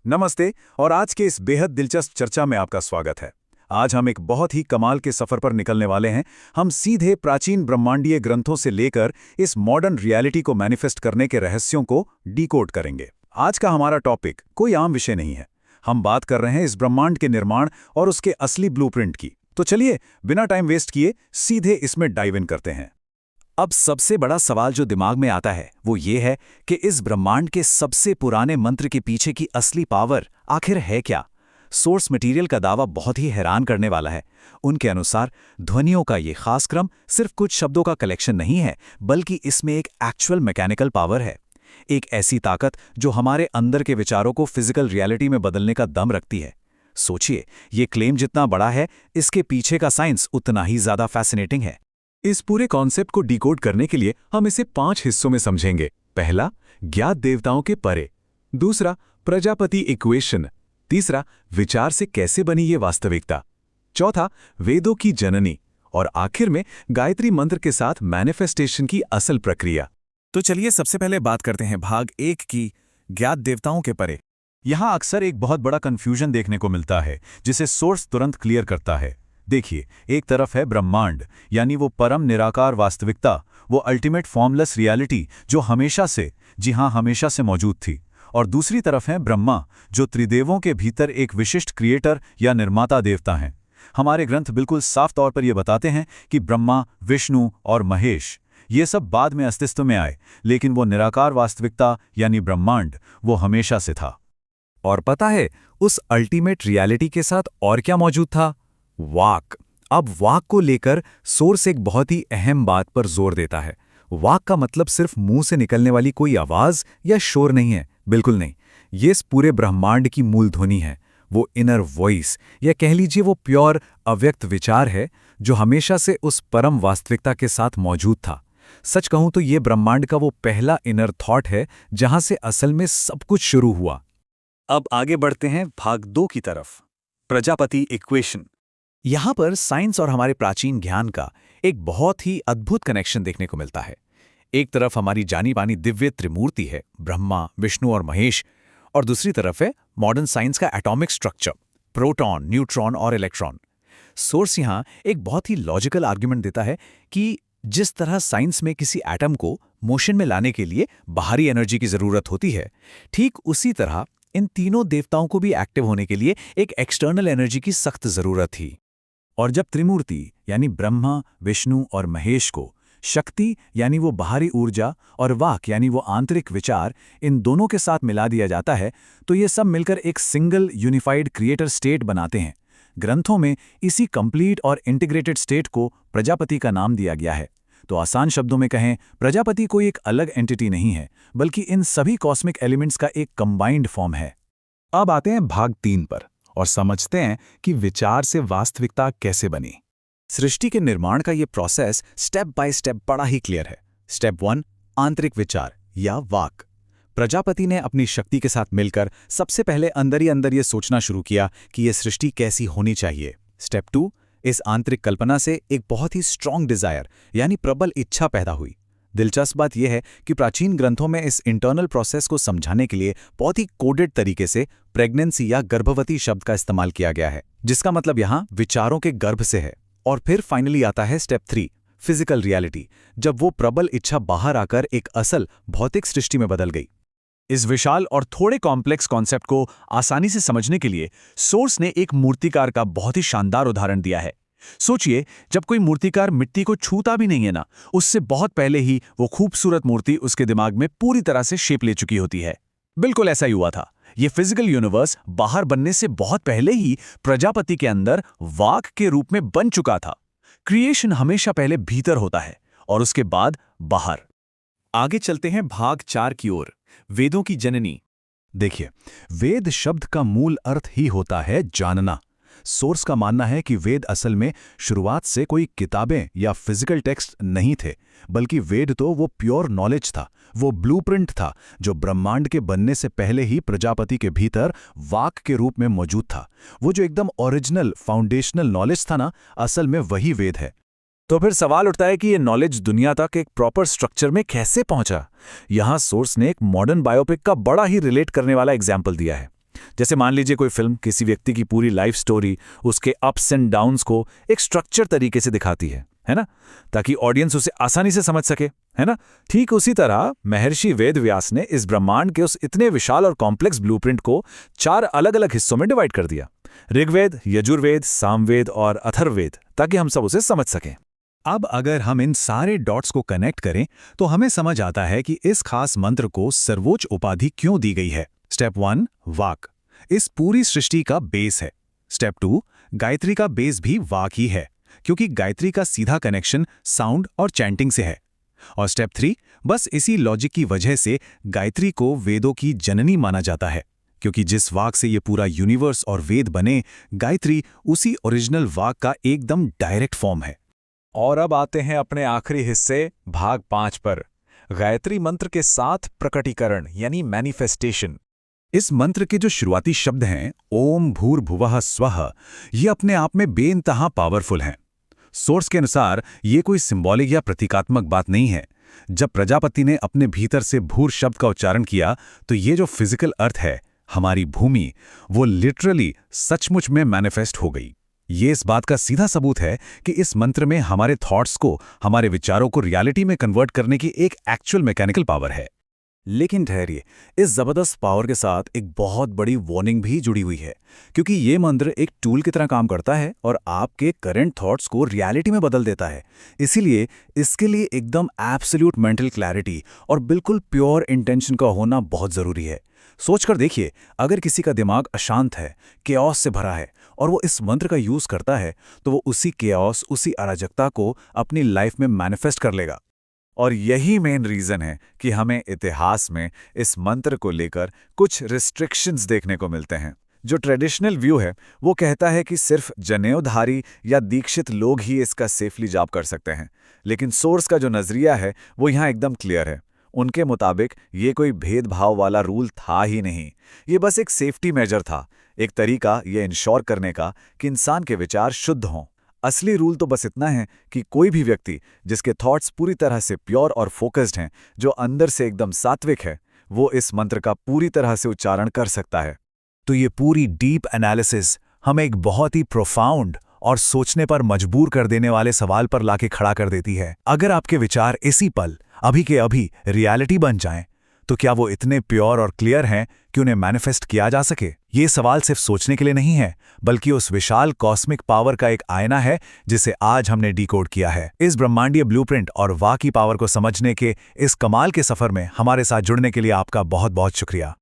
नमस्ते और आज के इस बेहद दिलचस्प चर्चा में आपका स्वागत है। आज हम एक बहुत ही कमाल के सफर पर निकलने वाले हैं। हम सीधे प्राचीन ब्रह्मांडीय ग्रंथों से लेकर इस मॉडर्न रियलिटी को मैनिफेस्ट करने के रहस्यों को डिकोड करेंगे। आज का हमारा टॉपिक कोई आम विषय नहीं है। हम बात कर रहे हैं इस ब्रह्मांड के निर्माण और उसके असली ब्लूप्रिंट की। तो चलिए बिना टाइम वेस्ट किए सीधे इसमें डाइव इन करते हैं। अब सबसे बड़ा सवाल जो दिमाग में आता है वो ये है कि इस ब्रह्मांड के सबसे पुराने मंत्र के पीछे की असली पावर आखिर है क्या। सोर्स मटेरियल का दावा बहुत ही हैरान करने वाला है। उनके अनुसार ध्वनियों का ये खास क्रम सिर्फ कुछ शब्दों का कलेक्शन नहीं है, बल्कि इसमें एक एक्चुअल मैकेनिकल पावर है, एक ऐसी ताकत जो हमारे अंदर के विचारों को फिजिकल रियलिटी में बदलने का दम रखती है। सोचिए, ये क्लेम जितना बड़ा है, इसके पीछे का साइंस उतना ही ज्यादा फैसिनेटिंग है। इस पूरे कॉन्सेप्ट को डिकोड करने के लिए हम इसे 5 हिस्सों में समझेंगे। पहला, ज्ञात देवताओं के परे। दूसरा, प्रजापति इक्वेशन। तीसरा, विचार से कैसे बनी ये वास्तविकता। चौथा, वेदों की जननी। और आखिर में गायत्री मंत्र के साथ मैनिफेस्टेशन की असल प्रक्रिया। तो चलिए सबसे पहले बात करते हैं भाग 1 की, ज्ञात देवताओं के परे। यहां अक्सर एक बहुत बड़ा कंफ्यूजन देखने को मिलता है, जिसे सोर्स तुरंत क्लियर करता है। देखिए, एक तरफ है ब्रह्मांड, यानी वो परम निराकार वास्तविकता, वो अल्टीमेट फॉर्मलेस रियलिटी जो हमेशा से, जी हां हमेशा से मौजूद थी। और दूसरी तरफ है ब्रह्मा, जो त्रिदेवों के भीतर एक विशिष्ट क्रिएटर या निर्माता देवता हैं। हमारे ग्रंथ बिल्कुल साफ तौर पर यह बताते हैं कि ब्रह्मा, विष्णु और महेश ये सब बाद में अस्तित्व में आए, लेकिन वो निराकार वास्तविकता यानी ब्रह्मांड वो हमेशा से था। और पता है उस अल्टीमेट रियलिटी के साथ और क्या मौजूद था? वाक। अब वाक को लेकर सोर्स एक बहुत ही अहम बात पर जोर देता है। वाक का मतलब सिर्फ मुंह से निकलने वाली कोई आवाज या शोर नहीं है, बिल्कुल नहीं। ये इस पूरे ब्रह्मांड की मूल ध्वनि है, वो इनर वॉइस, या कह लीजिए वो प्योर अव्यक्त विचार है जो हमेशा से उस परम वास्तविकता के साथ मौजूद था। सच कहूं तो ये ब्रह्मांड का वो पहला इनर थॉट है जहां से असल में सब कुछ शुरू हुआ। अब आगे बढ़ते हैं भाग 2 की तरफ, प्रजापति इक्वेशन। यहां पर साइंस और हमारे प्राचीन ज्ञान का एक बहुत ही अद्भुत कनेक्शन देखने को मिलता है। एक तरफ हमारी जानी मानी दिव्य त्रिमूर्ति है, ब्रह्मा, विष्णु और महेश, और दूसरी तरफ है मॉडर्न साइंस का एटॉमिक स्ट्रक्चर, प्रोटॉन, न्यूट्रॉन और इलेक्ट्रॉन। सोर्स यहां एक बहुत ही लॉजिकल आर्ग्यूमेंट देता है कि जिस तरह साइंस में किसी एटम को मोशन में लाने के लिए बाहरी एनर्जी की जरूरत होती है, ठीक उसी तरह इन तीनों देवताओं को भी एक्टिव होने के लिए एक एक्सटर्नल एनर्जी की सख्त जरूरत थी। और जब त्रिमूर्ति यानी ब्रह्मा, विष्णु और महेश को शक्ति यानी वो बाहरी ऊर्जा और वाक यानी वो आंतरिक विचार, इन दोनों के साथ मिला दिया जाता है, तो ये सब मिलकर एक सिंगल यूनिफाइड क्रिएटर स्टेट बनाते हैं। ग्रंथों में इसी कंप्लीट और इंटीग्रेटेड स्टेट को प्रजापति का नाम दिया गया है। तो आसान शब्दों में कहें, प्रजापति कोई एक अलग एंटिटी नहीं है, बल्कि इन सभी कॉस्मिक एलिमेंट्स का एक कंबाइंड फॉर्म है। अब आते हैं भाग 3 पर और समझते हैं कि विचार से वास्तविकता कैसे बनी। सृष्टि के निर्माण का ये प्रोसेस स्टेप बाय स्टेप बड़ा ही क्लियर है। स्टेप 1, आंतरिक विचार या वाक। प्रजापति ने अपनी शक्ति के साथ मिलकर सबसे पहले अंदर ही अंदर ये सोचना शुरू किया कि ये सृष्टि कैसी होनी चाहिए। स्टेप 2, इस आंतरिक कल्पना से एक बहुत ही स्ट्रॉन्ग डिजायर यानी प्रबल इच्छा पैदा हुई। दिलचस्प बात यह है कि प्राचीन ग्रंथों में इस इंटरनल प्रोसेस को समझाने के लिए बहुत ही कोडेड तरीके से प्रेगनेंसी या गर्भवती शब्द का इस्तेमाल किया गया है, जिसका मतलब यहाँ विचारों के गर्भ से है। और फिर फाइनली आता है स्टेप 3, फिजिकल रियलिटी, जब वो प्रबल इच्छा बाहर आकर एक असल भौतिक सृष्टि में बदल गई। इस विशाल और थोड़े कॉम्प्लेक्स कॉन्सेप्ट को आसानी से समझने के लिए सोर्स ने एक मूर्तिकार का बहुत ही शानदार उदाहरण दिया है। सोचिए, जब कोई मूर्तिकार मिट्टी को छूता भी नहीं है ना, उससे बहुत पहले ही वो खूबसूरत मूर्ति उसके दिमाग में पूरी तरह से शेप ले चुकी होती है। बिल्कुल ऐसा ही हुआ था। ये फिजिकल यूनिवर्स बाहर बनने से बहुत पहले ही प्रजापति के अंदर वाक के रूप में बन चुका था। क्रिएशन हमेशा पहले भीतर होता है और उसके बाद बाहर। आगे चलते हैं भाग 4 की ओर, वेदों की जननी। देखिए, वेद शब्द का मूल अर्थ ही होता है जानना। सोर्स का मानना है कि वेद असल में शुरुआत से कोई किताबें या फिजिकल टेक्स्ट नहीं थे, बल्कि वेद तो वो प्योर नॉलेज था, वो ब्लूप्रिंट था जो ब्रह्मांड के बनने से पहले ही प्रजापति के भीतर वाक के रूप में मौजूद था। वो जो एकदम ओरिजिनल फाउंडेशनल नॉलेज था ना, असल में वही वेद है। तो फिर सवाल उठता है कि ये नॉलेज दुनिया तक एक प्रॉपर स्ट्रक्चर में कैसे पहुंचा। यहां सोर्स ने एक मॉडर्न बायोपिक का बड़ा ही रिलेट करने वाला एग्जाम्पल दिया है। जैसे मान लीजिए कोई फिल्म किसी व्यक्ति की पूरी लाइफ स्टोरी, उसके अप्स एंड डाउन्स को एक स्ट्रक्चर तरीके से दिखाती है ना, ताकि ऑडियंस उसे आसानी से समझ सके, है ना। ठीक उसी तरह महर्षि वेदव्यास ने इस ब्रह्मांड के उस इतने विशाल और कॉम्प्लेक्स ब्लूप्रिंट को 4 अलग-अलग हिस्सों में डिवाइड कर दिया, ऋग्वेद, यजुर्वेद, सामवेद और अथर्ववेद, ताकि हम सब उसे समझ सकें। अब अगर हम इन सारे डॉट्स को कनेक्ट करें तो हमें समझ आता है कि इस खास मंत्र को सर्वोच्च उपाधि क्यों दी गई है। स्टेप 1 वाक इस पूरी सृष्टि का बेस है। स्टेप 2 गायत्री का बेस भी वाक ही है, क्योंकि गायत्री का सीधा कनेक्शन साउंड और चैंटिंग से है। और स्टेप 3 बस इसी लॉजिक की वजह से गायत्री को वेदों की जननी माना जाता है, क्योंकि जिस वाक से ये पूरा यूनिवर्स और वेद बने, गायत्री उसी ओरिजिनल वाक का एकदम डायरेक्ट फॉर्म है। और अब आते हैं अपने आखिरी हिस्से भाग 5 पर, गायत्री मंत्र के 7 प्रकटीकरण यानी मैनिफेस्टेशन। इस मंत्र के जो शुरुआती शब्द हैं ओम भूर्भुवः स्वः, ये अपने आप में बेइंतहा पावरफुल हैं। सोर्स के अनुसार ये कोई सिंबॉलिक या प्रतीकात्मक बात नहीं है। जब प्रजापति ने अपने भीतर से भूर शब्द का उच्चारण किया तो ये जो फिजिकल अर्थ है, हमारी भूमि, वो लिटरली सचमुच में मैनिफेस्ट हो गई। ये इस बात का सीधा सबूत है कि इस मंत्र में हमारे थॉट्स को, हमारे विचारों को रियलिटी में कन्वर्ट करने की एक एक्चुअल मैकेनिकल पावर है। लेकिन ठहरिए, इस जबरदस्त पावर के साथ एक बहुत बड़ी वार्निंग भी जुड़ी हुई है, क्योंकि ये मंत्र एक टूल की तरह काम करता है और आपके करंट थॉट्स को रियलिटी में बदल देता है। इसीलिए इसके लिए एकदम एब्सोल्यूट मेंटल क्लैरिटी और बिल्कुल प्योर इंटेंशन का होना बहुत ज़रूरी है। सोचकर देखिए, अगर किसी का दिमाग अशांत है, केओस से भरा है और वो इस मंत्र का यूज़ करता है, तो वो उसी केओस, उसी अराजकता को अपनी लाइफ में मैनिफेस्ट कर लेगा। और यही मेन रीज़न है कि हमें इतिहास में इस मंत्र को लेकर कुछ रिस्ट्रिक्शंस देखने को मिलते हैं। जो ट्रेडिशनल व्यू है वो कहता है कि सिर्फ जनेऊधारी या दीक्षित लोग ही इसका सेफली जाप कर सकते हैं, लेकिन सोर्स का जो नज़रिया है वो यहाँ एकदम क्लियर है। उनके मुताबिक ये कोई भेदभाव वाला रूल था ही नहीं, ये बस एक सेफ्टी मेजर था, एक तरीका ये इंश्योर करने का कि इंसान के विचार शुद्ध हों। असली रूल तो बस इतना है कि कोई भी व्यक्ति जिसके थॉट्स पूरी तरह से प्योर और फोकस्ड हैं, जो अंदर से एकदम सात्विक है, वो इस मंत्र का पूरी तरह से उच्चारण कर सकता है। तो ये पूरी डीप एनालिसिस हमें एक बहुत ही प्रोफाउंड और सोचने पर मजबूर कर देने वाले सवाल पर लाके खड़ा कर देती है। अगर आपके विचार इसी पल, अभी के अभी रियलिटी बन जाएं, तो क्या वो इतने प्योर और क्लियर हैं कि उन्हें मैनिफेस्ट किया जा सके? ये सवाल सिर्फ सोचने के लिए नहीं है, बल्कि उस विशाल कॉस्मिक पावर का एक आईना है जिसे आज हमने डिकोड किया है। इस ब्रह्मांडीय ब्लूप्रिंट और वाह की पावर को समझने के इस कमाल के सफर में हमारे साथ जुड़ने के लिए आपका बहुत बहुत शुक्रिया।